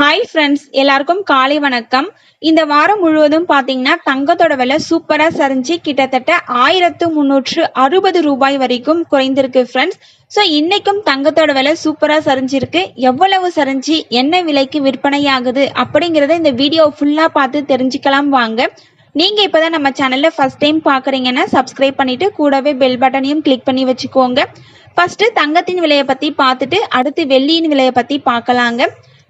Hi friends, எல்லாருக்கும் காலை வணக்கம். இந்த வாரம் முழுவதும் பார்த்தீங்கன்னா தங்கத்தோட விலை சூப்பரா சரிஞ்சு கிட்டத்தட்ட 1360 ரூபாய் வரைக்கும் குறைந்திருக்கு ஃப்ரெண்ட்ஸ். ஸோ இன்னைக்கும் தங்கத்தோட விலை சூப்பரா சரிஞ்சிருக்கு. எவ்வளவு சரிஞ்சு என்ன விலைக்கு விற்பனை ஆகுது அப்படிங்கிறத இந்த வீடியோ ஃபுல்லா பார்த்து தெரிஞ்சுக்கலாம் வாங்க. நீங்க இப்பதான் நம்ம சேனல்ல ஃபர்ஸ்ட் டைம் பாக்குறீங்கன்னா சப்ஸ்கிரைப் பண்ணிட்டு கூடவே பெல் பட்டனையும் கிளிக் பண்ணி வச்சுக்கோங்க. ஃபர்ஸ்ட் தங்கத்தின் விலையை பத்தி பார்த்துட்டு அடுத்து வெள்ளியின் விலையை பத்தி பார்க்கலாங்க.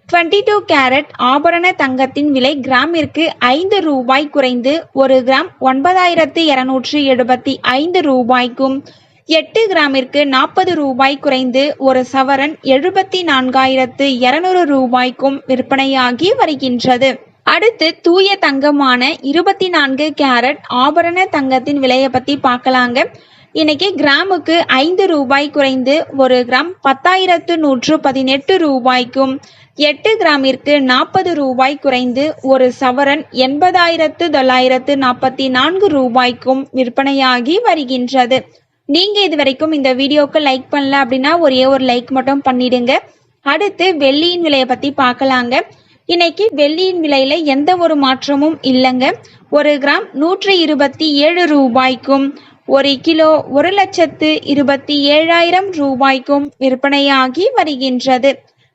22 கேரட் ஆபரண தங்கத்தின் விலை கிராமிற்கு 5 ரூபாய் குறைந்து 1 கிராம் 9275 ரூபாய்க்கும், 8 கிராமிற்கு 40 ரூபாய் குறைந்து 1 சவரன் 74,200 ரூபாய்க்கும் விற்பனையாகி வருகின்றது. அடுத்து தூய தங்கமான 24 கேரட் ஆபரண தங்கத்தின் விலையை பத்தி பார்க்கலாங்க. இன்னைக்கு கிராமுக்கு 5 ரூபாய் குறைந்து 1 கிராம் 10,118 ரூபாய்க்கும், 8 கிராமிற்கு 40 ரூபாய் குறைந்து 1 சவரன் 80,944 ரூபாய்க்கும் விற்பனையாகி வருகின்றது. நீங்க இதுவரைக்கும் இந்த வீடியோக்கு லைக் பண்ணல அப்படின்னா ஒரே ஒரு லைக் மட்டும் பண்ணிடுங்க. அடுத்து வெள்ளியின் விலையை பத்தி பார்க்கலாங்க. இன்னைக்கு வெள்ளியின் விலையில எந்த ஒரு மாற்றமும் இல்லைங்க. 1 கிராம் 127 ரூபாய்க்கும், 1 கிலோ 1,27,000 ரூபாய்க்கும் விற்பனையாகி வருகின்றது.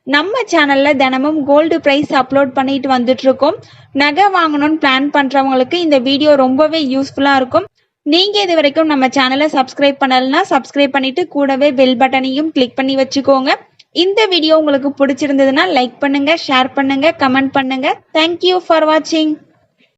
நம்ம சேனல்ல தினமும் கோல்டு பிரைஸ் அப்லோட் பண்ணிட்டு வந்துட்டு இருக்கோம். நகை வாங்கணும்னு பிளான் பண்றவங்களுக்கு இந்த வீடியோ ரொம்பவே யூஸ்ஃபுல்லா இருக்கும். நீங்க இது வரைக்கும் நம்ம சேனலை சப்ஸ்கிரைப் பண்ணலன்னா சப்ஸ்கிரைப் பண்ணிட்டு கூடவே பெல் பட்டனையும் கிளிக் பண்ணி வச்சுக்கோங்க. இந்த வீடியோ உங்களுக்கு பிடிச்சிருந்ததுன்னா லைக் பண்ணுங்க, ஷேர் பண்ணுங்க, கமெண்ட் பண்ணுங்க. தேங்க்யூ ஃபார் வாட்சிங்.